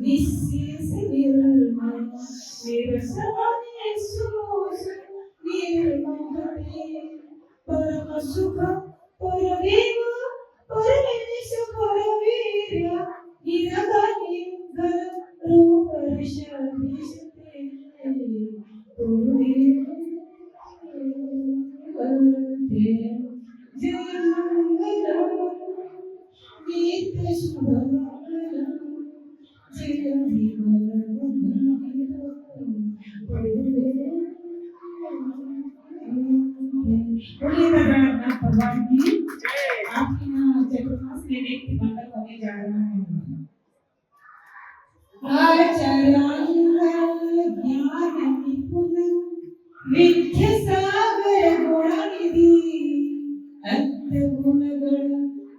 विशेष निर्मा निरसने सुख निर्मोहते परम सुख परमेव परमेश परवीर्य निरगने घर रूप रशभिषते पूर्वे जय मंगलम नित्य शुभमंगलम जय भगवान की आपके यहाँ चतुर्मास में नित्य मंगल होने जा रहा है। आचरण ज्ञान निपुण विद्या सागर गुणनिधि अंत गुणगण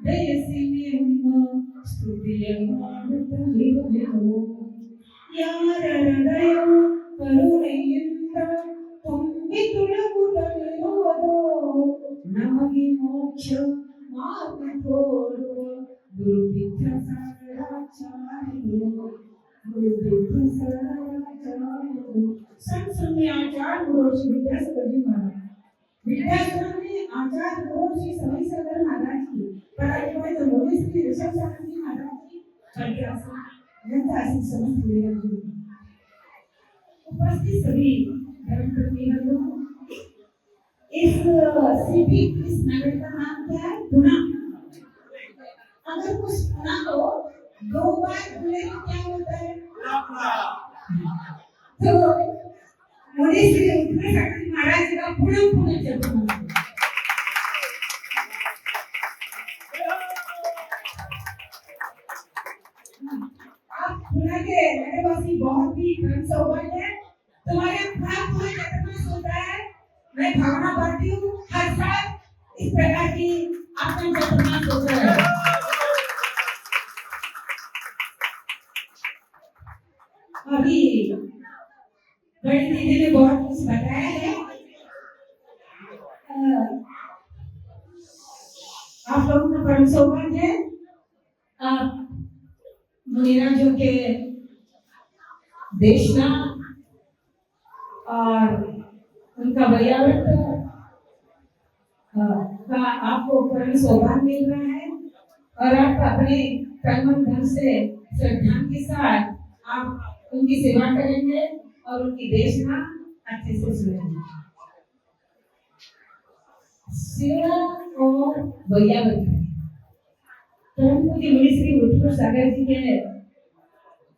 दयसी निर्म स्तुतिय मानत निर्भयो यार हृदय करुणೆಯಿಂದ ತುಂಬಿ ತುಳುಕುತ್ತಲಿರುವುದೋ ನಮಗೆ ಮೋಕ್ಷ ಮಾರ್ಗ ತೋರುವ ಗುರು विद्यासागराचार्य गुरु विद्यासागराचार्य संत में आचार्य गुरु श्री विद्यासागर जी महाराज विद्यासागर में आचार्य गुरु श्री समय सागर महाराज की पढ़ाई हुई तो मोदी श्री ऋषभ सागर जी महाराज की प्रत्याशा जनता से समस्त लेकर उपस्थित सभी धर्म प्रतिनिधियों इस सिटी इस नगर का नाम क्या है? पुणे। अगर कुछ सुना हो दो बार बोले तो क्या होता है? तो मोदी श्री विद्यासागर महाराज जी का पुणे पुणे जब आप पुणे के नगरवासी बहुत ही धन सौभाग्य है। तुम्हारे अपना पूरे चतुर्मास होता है। मैं भावना भरती हूँ हर साल इस प्रकार की आपका चतुर्मास होता है। अभी बड़ी दीदी ने बहुत कुछ बताया है। आप लोगों का परम सौभाग्य है। आप मुनिराजों के देशना और उनका वैयावृत का आपको परम सौभाग्य मिल रहा है और आप अपने तन मन धन से श्रद्धा के साथ आप उनकी सेवा करेंगे और उनकी देशना अच्छे से सुनेंगे। सेवा और वैयावृत मुनि श्री विद्यासागर जी के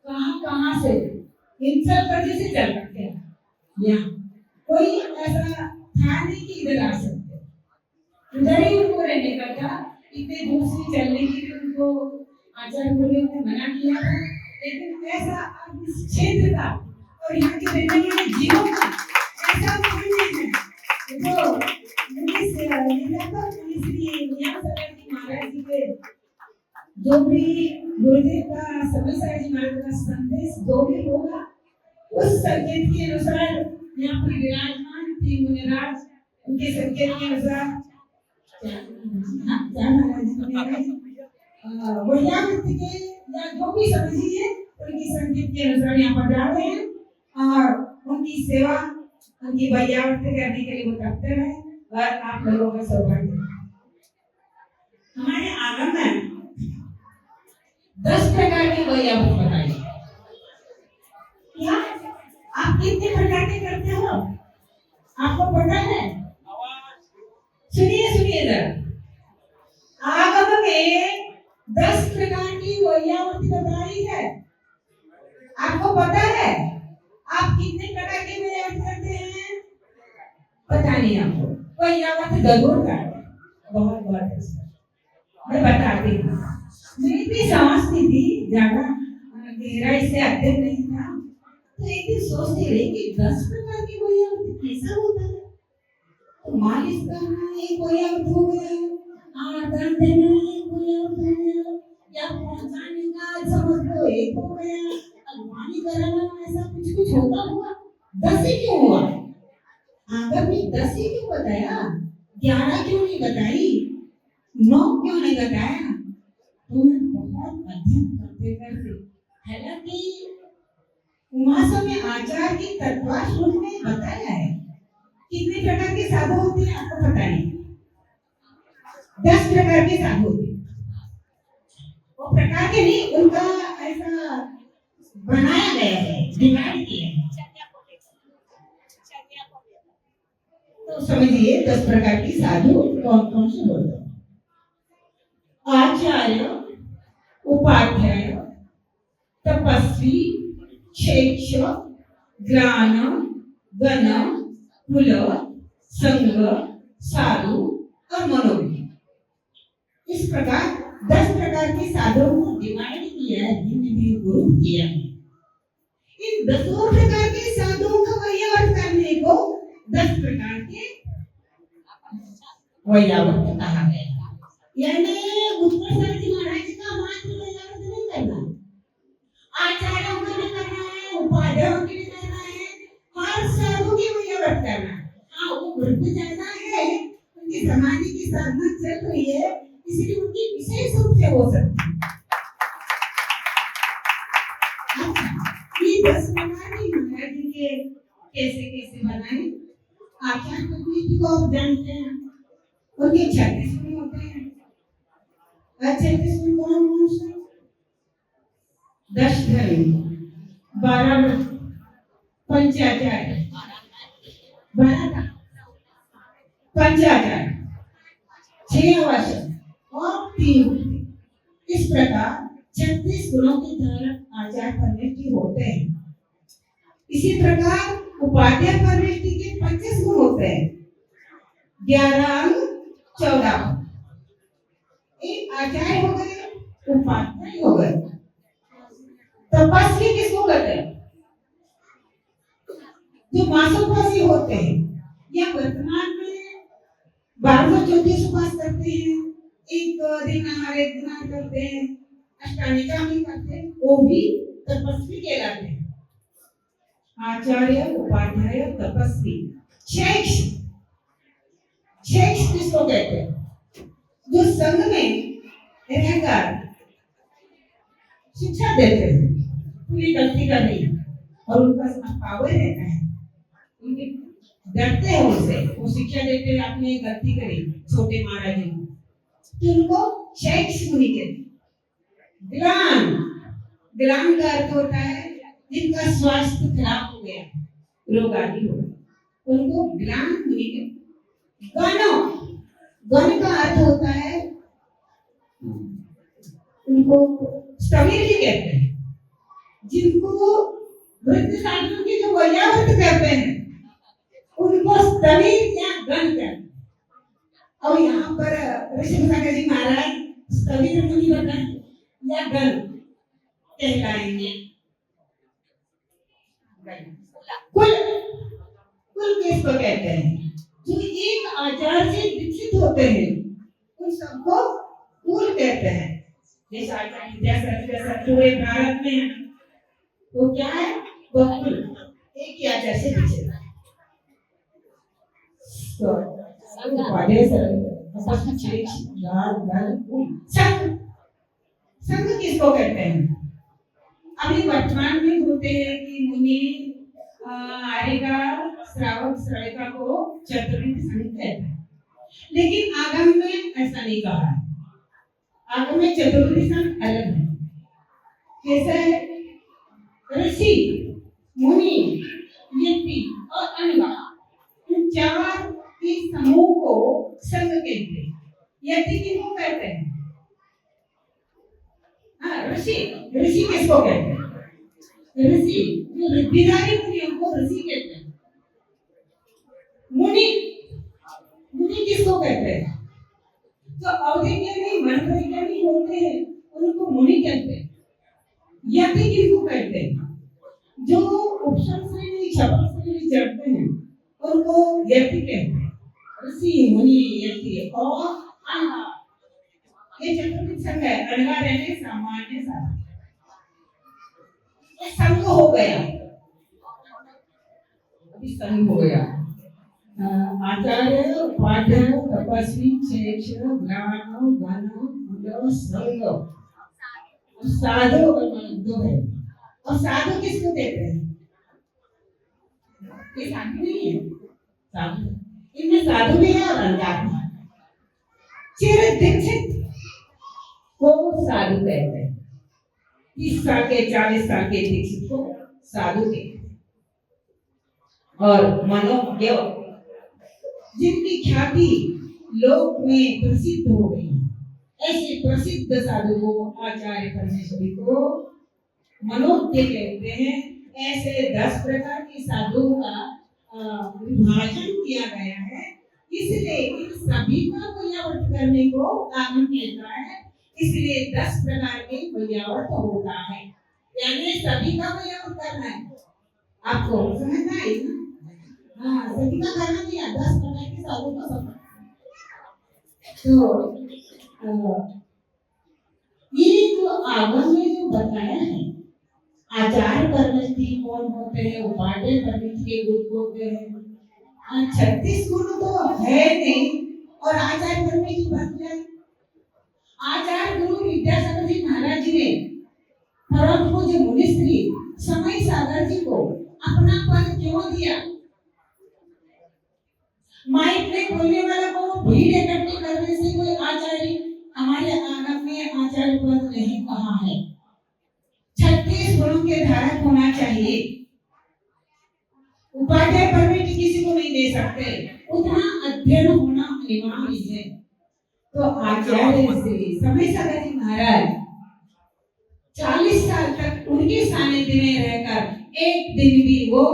कहाँ से इन सब वजह से चल सकते हैं। यहाँ कोई ऐसा था नहीं कि इधर आ सकते, उधर ही उनको रहने का था। इतने दूर से चलने के लिए उनको आचार्य गुरु ने मना किया था, लेकिन ऐसा इस क्षेत्र का और यहाँ के रहने वाले जीवों का ऐसा कोई नहीं है जो मुनि श्री विद्यासागर जी महाराज जी के जो भी गुरुदेव का समय सागर जी महाराज का संदेश जो भी होगा उस संकेत के अनुसार यहाँ पर विराजमान थी मुनिराज उनके संकेत के अनुसार वैयावृत्ति के या जो भी समझिए उनकी संकेत के अनुसार यहाँ पर जा रहे हैं और उनकी सेवा उनकी वैयावृत्ति करने के लिए वो तत्पर है और आप लोगों का सौभाग्य। हमारे आगम में 10 प्रकार की वैयावृत्ति बताई। क्या आप कितने प्रकार के करते हो आपको पता है? सुनिए सुनिए जरा। आगम में 10 प्रकार की वैयावृत्ति बताई है। आपको पता है आप कितने प्रकार की वैयावृत्ति करते हैं? पता नहीं आपको? वैयावृत्ति जरूर करते हैं। बहुत बहुत अच्छा मैं बताती हूँ। मैं भी समझती थी ज्यादा गहराई से अध्ययन नहीं था, तो एक दिन सोचती रही कि 10 प्रकार की वैयावृत्ति कैसा होता है। तो मालिश करना एक वैयावृत्ति हो गया, आदर देना एक वैयावृत्ति हो गया, या पहुंचाने का समझ लो एक हो गया, अगवानी कराना ऐसा कुछ कुछ होता हुआ 10 ही क्यों हुआ? आगर में 10 ही क्यों बताया? 11 क्यों नहीं बताई? 9 क्यों नहीं बताया? तो तो मैं बहुत अध्ययन करते करते, हालांकि उमासों में आचार की तत्वाश्लोक में बताया है कितने प्रकार के साधु होते हैं आपको पता है? 10 प्रकार के साधु होते हैं। वो प्रकार के नहीं, उनका ऐसा बनाया गया है, डिवाइड किया है। तो समझिए 10 प्रकार की साधु कौन कौन से होते हैं। आचार्य, उपाध्याय, तपस्वी, शिक्षक, ज्ञान, गण, कुल, संग, साधु और मनोविद। इस प्रकार 10 प्रकार के साधुओं को डिवाइड किया है, ग्रुप किया है। इन 10 प्रकार के साधुओं का वैयावर्त करने को 10 प्रकार के वैयावर्त कहा गया। यानी उत्तर सरजी महाराज का मात्र वैयावर्त नहीं करना, आचार्यों को भी करना है, उपाध्यायों को भी करना है, हर साधु की वैयावर्त करना। हाँ, वो ग्रुप ज्यादा है, उनकी समाधि की साधना चल रही है, इसलिए उनकी विशेष रूप से हो सकती है। ये 10 प्रकार की महाराज जी के कैसे कैसे बनाए आचार्य कम्युनिटी को आप जानते हैं, उनके 36 गुण होते हैं। 36 गुण कौन कौन से? 10 धर्म, 12 पंचाचार, 12 पंचाचार, 6 अवसर और 3। इस प्रकार 36 गुणों के धारक आचार्य परमेष्ठी होते हैं। इसी प्रकार उपाध्याय परमेष्ठी के 25 गुण होते हैं, 11 अंग 14। एक आचार्य हो गए, उपाध्याय हो गए। तपस्वी किसको कहते हैं? जो मासोपासी होते हैं या वर्तमान में 12 ज्योतिष उपास करते हैं, एक दिन आहार एक दिन आहार करते हैं, अष्टांगिका भी करते हैं, वो भी तपस्वी कहलाते हैं। आचार्य, उपाध्याय, तपस्वी। शिक्षक किसको कहते हैं? जो संघ में रहकर शिक्षा देते हैं, पूरी गलती का नहीं, और उनका पावर रहता है, उनके डरते हैं उनसे, वो शिक्षा देते हैं, आपने गलती करी छोटे महाराज जी तो उनको शिक्षक मुनि कहते हैं। ग्लान का अर्थ होता है जिनका स्वास्थ्य खराब हो गया, रोग आदि हो गया, उनको ग्लान मुनि कहते हैं। गण का अर्थ होता है, उनको स्थविर भी कहते हैं, जिनको वृद्ध साधुओं की जो वैयावर्त करते हैं उनको स्थविर या गण कहते हैं। और यहाँ पर ऋषिमुनि जी महाराज स्थविर मुनि बताए या गण कहलाएंगे। कुल किसको कहते हैं? जो एक आचार से विकसित होते हैं उन सबको कुल कहते हैं। जैसे आचार्य विद्यासागर पूरे भारत में तो क्या है, वह कुल एक ही आचार से विकसित है। संघ किसको कहते हैं? अभी वर्तमान में होते हैं कि मुनि आर्यिका श्रावक श्राविका को चतुर्विध संघ कहते हैं, लेकिन आगम में ऐसा नहीं कहा है। आगम में चतुर्विध संघ अलग है। कैसे है? ऋषि, मुनि, यति और अनगा, इन 4 के समूह को संघ कहते हैं। यति किसको कहते हैं? ऋषि किसको कहते हैं? ऋषि जो रिद्धिधारी मुनियों को ऋषि कहते हैं। मुनि किसको कहते हैं? जो अवधिज्ञानी मंत्रज्ञानी होते हैं उनको मुनि कहते हैं। यति किसको कहते हैं? जो उपशम श्रेणी छपन श्रेणी चढ़ते हैं उनको यति कहते हैं। ऋषि, मुनि, यति और अनगा, ये चतुर्विध संघ है। अनगा रहने सामान्य साधु, ये संघ हो गया। अभी संघ हो गया। आचार्य, उपाध्याय, तपस्वी, शिक्षक, ज्ञान, गण, कुल, संघ साधु दो है। और साधु किसको कहते हैं? ये साधु नहीं है, साधु इनमें साधु भी है और अज्ञानी है। चिर दीक्षित को साधु कहते हैं। 30 साल के 40 साल के दीक्षित को साधु कहते हैं। और मनोज्ञ जिनकी ख्याति लोक में प्रसिद्ध हो गई, ऐसे प्रसिद्ध साधु को आचार्य परमेश्वरी को मनोज्ञ कहते हैं। ऐसे 10 प्रकार के साधुओं का विभाजन किया गया है, इसलिए इन सभी का वैयावर्त करने को आगम कहता है। इसलिए 10 प्रकार के वैयावर्त होता है, यानी सभी का वैयावर्त करना है। आपको समझ में आई ना? हाँ, सभी का करना नहीं है, 10 प्रकार के साधु का सब। तो ये जो आगम में जो बताया है, आचार्य परमेष्ठी कौन होते हैं, उपाध्याय परमेष्ठी के गुण होते हैं। 36 गुण तो है नहीं, और आचार्य परमेष्ठी बन जाए। आचार्य गुरु विद्यासागर जी महाराज जी ने परम पूज्य मुनिश्री समय सागर जी को अपना पद क्यों दिया? माइक में बोलने वाला को भीड़ इकट्ठी करने से कोई आचार्य हमारे आगम में आचार्य पद नहीं कहा है। 36 गुणों के धारक होना चाहिए। उपाध्याय परमिट किसी को नहीं दे सकते, उतना अध्ययन होना अनिवार्य है। तो आचार्य श्री समय सागर जी महाराज 40 साल तक उनके सानिध्य में रहकर एक दिन भी वो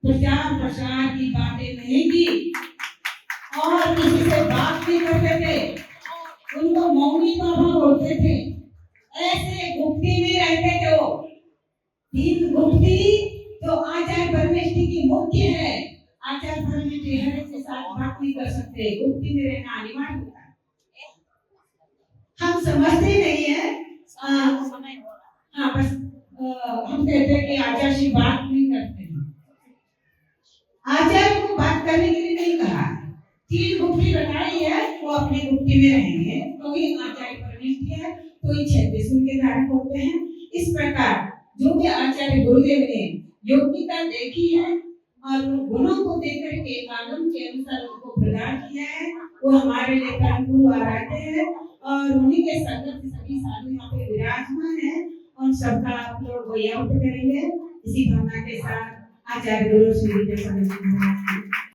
प्रचार प्रसार की बातें नहीं की और किसी से बात नहीं करते थे। उनको मौनी बाबा बोलते थे। ऐसे गुप्ती में रहते थे वो। 3 गुप्ती तो आचार्य परमेष्ठी की मुख्य है। आचार्य परमेष्ठी हर एक के साथ बात नहीं कर सकते, गुप्ती में रहना अनिवार्य होता है। हम समझते नहीं है। हाँ, बस हम कहते हैं कि आचार्य से बात नहीं करते हैं। आचार्य को बात करने के लिए नहीं कहा। 3 गुप्ती बताई है, वो अपने गुप्ती में रहेंगे तो ही आचार्य परमेष्ठी है, तो ही 36 गुण के धारक होते हैं। इस प्रकार जो भी आचार्य गुरुदेव ने योग्यता देखी है और गुणों को देकर के आगम के अनुसार उनको प्रदान किया है, वो हमारे लिए परम गुरु आराध्य है। और उन्हीं के संगत सभी साधु यहाँ पे विराजमान है। उन सबका आप लोग वैयावर्त करेंगे। इसी भावना के साथ आचार्य गुरु श्री विद्यासागर जी महाराज